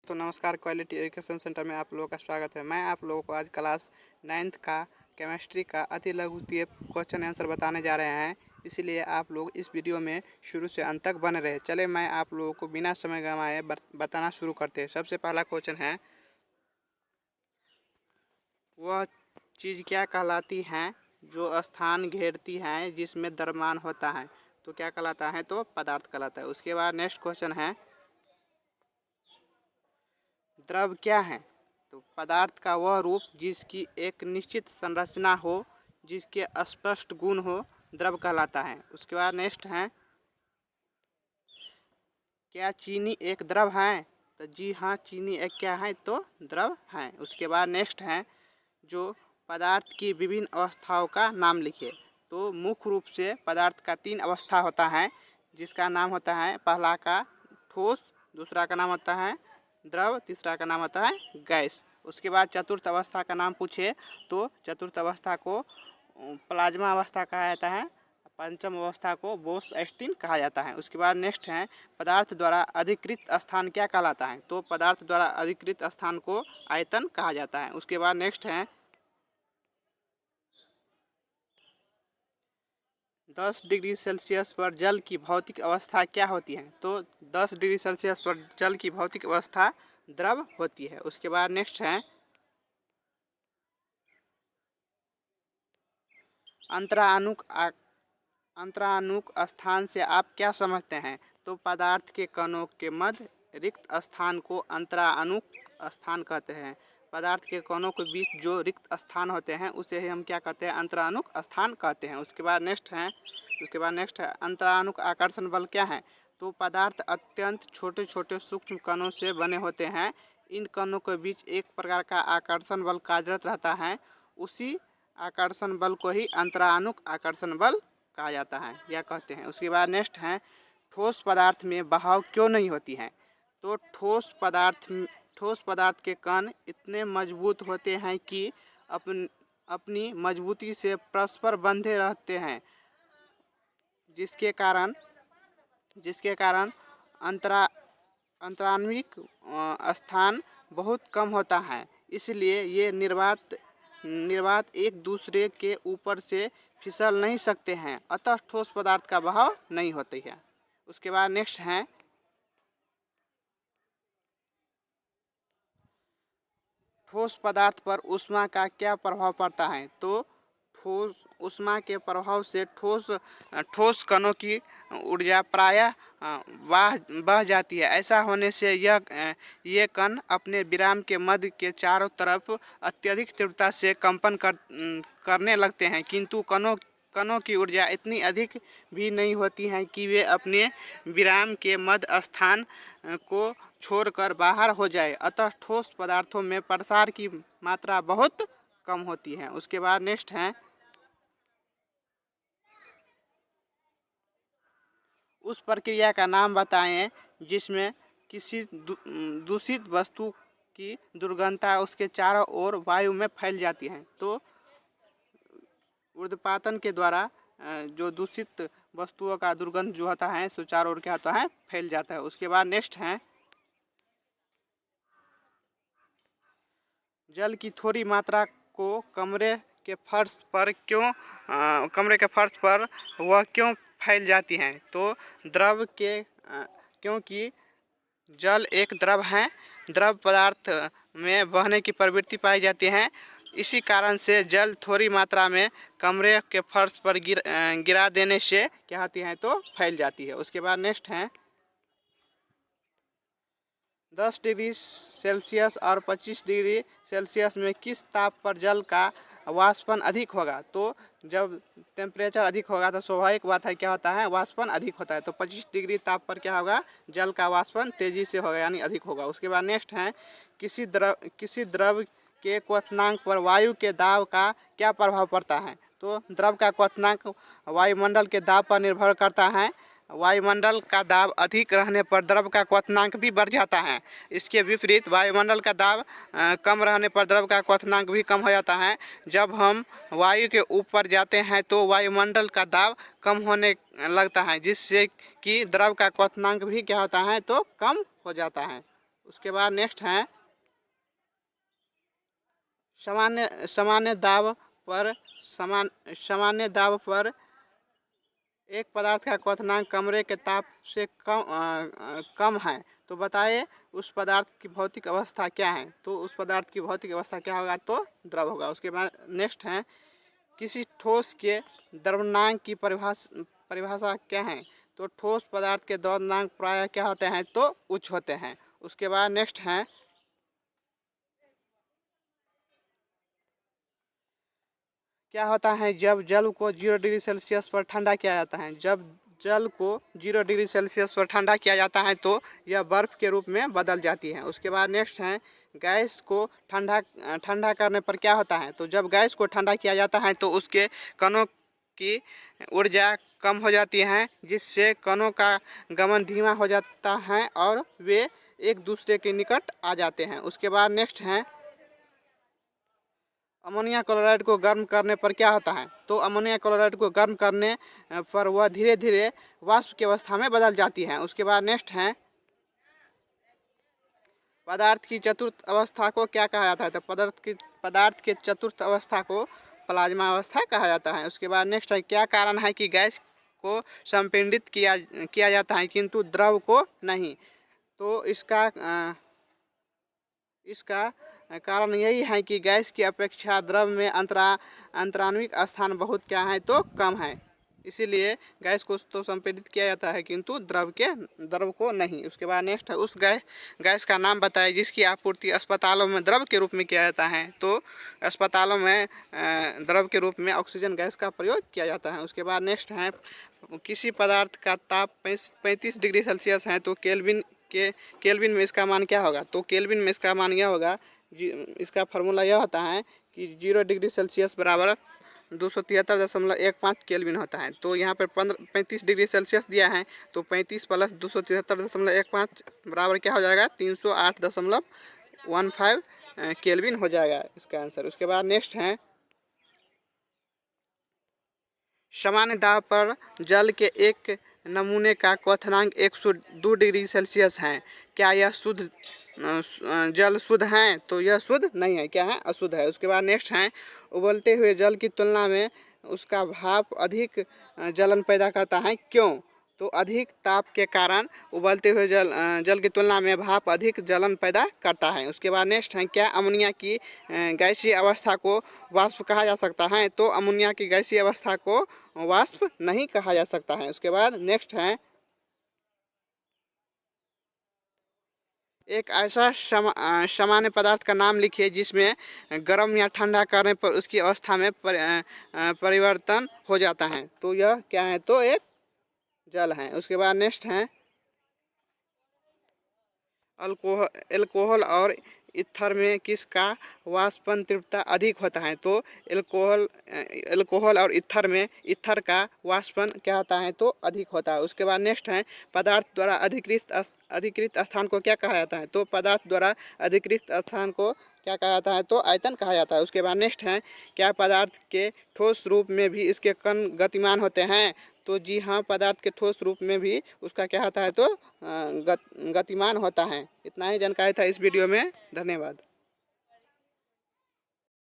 तो नमस्कार, quality education centre में आप लोगों का स्वागत है। मैं आप लोगों को आज क्लास 9th का केमिस्ट्री का अति लघुत्तरीय क्वेश्चन आंसर बताने जा रहे हैं। इसीलिए आप लोग इस वीडियो में शुरू से अंत तक बने रहे। चले मैं आप लोगों को बिना समय गंवाए बताना शुरू करते हैं। सबसे पहला क्वेश्चन है, वह चीज़ क्या कहलाती है जो स्थान घेरती है जिसमें द्रव्यमान होता है? तो क्या कहलाता है? तो पदार्थ कहलाता है। उसके बाद नेक्स्ट क्वेश्चन है, द्रव क्या है? तो पदार्थ का वह रूप जिसकी एक निश्चित संरचना हो, जिसके स्पष्ट गुण हो, द्रव कहलाता है। उसके बाद नेक्स्ट है, क्या चीनी एक द्रव है? तो जी हाँ, चीनी एक क्या है? तो द्रव है। उसके बाद नेक्स्ट है, जो पदार्थ की विभिन्न अवस्थाओं का नाम लिखिए। तो मुख्य रूप से पदार्थ का 3 अवस्था होता है, जिसका नाम होता है, पहला का ठोस, दूसरा का नाम होता है द्रव, तीसरा का नाम होता है गैस। उसके बाद चतुर्थ अवस्था का नाम पूछे तो चतुर्थ अवस्था को प्लाज्मा अवस्था कहा जाता है, पंचम अवस्था को बोस-एस्टीन कहा जाता है। उसके बाद नेक्स्ट है, पदार्थ द्वारा अधिकृत स्थान क्या कहलाता है? तो पदार्थ द्वारा अधिकृत स्थान को आयतन कहा जाता है। उसके बाद नेक्स्ट है, 10 डिग्री सेल्सियस पर जल की भौतिक अवस्था क्या होती है? तो 10 डिग्री सेल्सियस पर जल की भौतिक अवस्था द्रव होती है। उसके बाद नेक्स्ट है, अंतराणुक स्थान से आप क्या समझते हैं? तो पदार्थ के कणों के मध्य रिक्त स्थान को अंतराणुक स्थान कहते हैं। पदार्थ के कणों के बीच जो रिक्त स्थान होते हैं उसे ही हम क्या कहते हैं? अंतराणुक स्थान कहते हैं। उसके बाद नेक्स्ट है, अंतराणुक आकर्षण बल क्या है? तो पदार्थ अत्यंत छोटे छोटे सूक्ष्म कणों से बने होते हैं। इन कणों के बीच एक प्रकार का आकर्षण बल कार्यरत रहता है। उसी आकर्षण बल को ही अंतराणुक आकर्षण बल कहा जाता है या कहते हैं। उसके बाद नेक्स्ट है, ठोस पदार्थ में बहाव क्यों नहीं होती है? तो ठोस पदार्थ के कण इतने मजबूत होते हैं कि अपनी मजबूती से परस्पर बंधे रहते हैं, जिसके कारण अंतरा अंतराण्विक स्थान बहुत कम होता है। इसलिए ये निर्वात एक दूसरे के ऊपर से फिसल नहीं सकते हैं, अतः ठोस पदार्थ का बहाव नहीं होती है। उसके बाद नेक्स्ट है, ठोस पदार्थ पर ऊष्मा का क्या प्रभाव पड़ता है? तो ठोस ऊष्मा के प्रभाव से ठोस कणों की ऊर्जा प्रायः बह जाती है। ऐसा होने से ये कण अपने विराम के मध्य के चारों तरफ अत्यधिक तीव्रता से कंपन करने लगते हैं, किंतु कणों की ऊर्जा इतनी अधिक भी नहीं होती है कि वे अपने विराम के मध्य स्थान को छोड़कर बाहर हो जाए। अतः ठोस पदार्थों में प्रसार की मात्रा बहुत कम होती है। उसके बाद नेक्स्ट है, उस प्रक्रिया का नाम बताएं जिसमें किसी दूषित वस्तु की दुर्गंधता उसके चारों ओर वायु में फैल जाती है। तो ऊर्ध्वपातन के द्वारा जो दूषित वस्तुओं का दुर्गंध जो होता है सो चारों ओर क्या होता है? फैल जाता है। उसके बाद नेक्स्ट है, जल की थोड़ी मात्रा को कमरे के फर्श पर वह क्यों फैल जाती हैं? तो क्योंकि जल एक द्रव है, द्रव पदार्थ में बहने की प्रवृत्ति पाई जाती है। इसी कारण से जल थोड़ी मात्रा में कमरे के फर्श पर गिरा देने से क्या होती है? तो फैल जाती है। उसके बाद नेक्स्ट है, 10 डिग्री सेल्सियस और 25 डिग्री सेल्सियस में किस ताप पर जल का वाष्पन अधिक होगा? तो जब टेम्परेचर अधिक होगा तो स्वाभाविक बात है क्या होता है? वाष्पन अधिक होता है। तो 25 डिग्री ताप पर क्या होगा? जल का वाष्पन तेजी से होगा, यानी अधिक होगा। उसके बाद नेक्स्ट है, किसी द्रव के क्वथनांक पर वायु के दाब का क्या प्रभाव पड़ता है? तो द्रव का क्वथनांक वायुमंडल के दाब पर निर्भर करता है। वायुमंडल का दाब अधिक रहने पर द्रव का क्वथनांक भी बढ़ जाता है। इसके विपरीत वायुमंडल का दाब कम रहने पर द्रव का क्वथनांक भी कम हो जाता है। जब हम वायु के ऊपर जाते हैं तो वायुमंडल का दाब कम होने लगता है, जिससे कि द्रव का क्वथनांक भी क्या होता है? तो कम हो जाता है। उसके बाद नेक्स्ट है सामान्य दाब पर एक पदार्थ का क्वथनांक कमरे के ताप से कम है, तो बताइए उस पदार्थ की भौतिक अवस्था क्या है। तो उस पदार्थ की भौतिक अवस्था क्या होगा, तो द्रव होगा। उसके बाद नेक्स्ट है किसी ठोस के द्रवनांक की परिभाषा क्या है। तो ठोस पदार्थ के द्रवनांक प्रायः क्या होते हैं, तो उच्च होते हैं। उसके बाद नेक्स्ट है क्या होता है जब जल को 0 डिग्री सेल्सियस पर ठंडा किया जाता है। जब जल को 0 डिग्री सेल्सियस पर ठंडा किया जाता है तो यह बर्फ़ के रूप में बदल जाती है। उसके बाद नेक्स्ट है गैस को ठंडा करने पर क्या होता है। तो जब गैस को ठंडा किया जाता है तो उसके कणों की ऊर्जा कम हो जाती है, जिससे कणों का गमन धीमा हो जाता है और वे एक दूसरे के निकट आ जाते हैं। उसके बाद नेक्स्ट है अमोनिया क्लोराइड को गर्म करने पर क्या होता है। तो अमोनिया क्लोराइड को गर्म करने पर वह धीरे धीरे वाष्प की अवस्था में बदल जाती है। उसके बाद नेक्स्ट है पदार्थ की चतुर्थ अवस्था को क्या कहा जाता है। तो पदार्थ के चतुर्थ अवस्था को प्लाज्मा अवस्था कहा जाता है। उसके बाद नेक्स्ट है क्या कारण है कि गैस को संपीड़ित किया जाता है किंतु द्रव को नहीं। तो इसका कारण यही है कि गैस की अपेक्षा द्रव में अंतराण्विक स्थान बहुत क्या है, तो कम है। इसीलिए गैस को तो संपीड़ित किया जाता है किंतु द्रव को नहीं। उसके बाद नेक्स्ट है उस गैस का नाम बताइए जिसकी आपूर्ति अस्पतालों में द्रव के रूप में किया जाता है। तो अस्पतालों में द्रव के रूप में ऑक्सीजन गैस का प्रयोग किया जाता है। उसके बाद नेक्स्ट है किसी पदार्थ का ताप 35 डिग्री सेल्सियस है तो केल्विन में इसका मान क्या होगा। तो केल्विन में इसका मान यह होगा, इसका फार्मूला यह होता है कि 0 डिग्री सेल्सियस बराबर 273.15 केल्विन होता है। तो यहाँ पर 35 डिग्री सेल्सियस दिया है तो 35 प्लस 273.15 बराबर क्या हो जाएगा, 308.15 केल्विन हो जाएगा इसका आंसर। उसके बाद नेक्स्ट है सामान्य दाब पर जल के एक नमूने का क्वथनांक 102 डिग्री सेल्सियस है। क्या यह जल शुद्ध है। तो यह शुद्ध नहीं है, क्या है, अशुद्ध है। उसके बाद नेक्स्ट है उबलते हुए जल की तुलना में उसका भाप अधिक जलन पैदा करता है, क्यों। तो अधिक ताप के कारण उबलते हुए जल की तुलना में भाप अधिक जलन पैदा करता है। उसके बाद नेक्स्ट है क्या अमोनिया की गैसीय अवस्था को वाष्प कहा जा सकता है। तो अमोनिया की गैसीय अवस्था को वाष्प नहीं कहा जा सकता है। उसके बाद नेक्स्ट है एक ऐसा सामान्य पदार्थ का नाम लिखिए जिसमें गर्म या ठंडा करने पर उसकी अवस्था में परिवर्तन हो जाता है। तो यह क्या है, तो एक जल है। उसके बाद नेक्स्ट है अल्कोहल और ईथर में किसका वाष्पन तीव्रता अधिक होता है। तो अल्कोहल और ईथर में ईथर का वाष्पन क्या होता है, तो अधिक होता है। उसके बाद नेक्स्ट है पदार्थ द्वारा अधिकृत स्थान को क्या कहा जाता है। तो पदार्थ द्वारा अधिकृत स्थान को क्या कहा जाता है, तो आयतन कहा जाता है। उसके बाद नेक्स्ट है क्या पदार्थ के ठोस रूप में भी इसके कण गतिमान होते हैं। तो जी हाँ, पदार्थ के ठोस रूप में भी उसका क्या होता है, तो गतिमान होता है। इतना ही जानकारी था इस वीडियो में। धन्यवाद।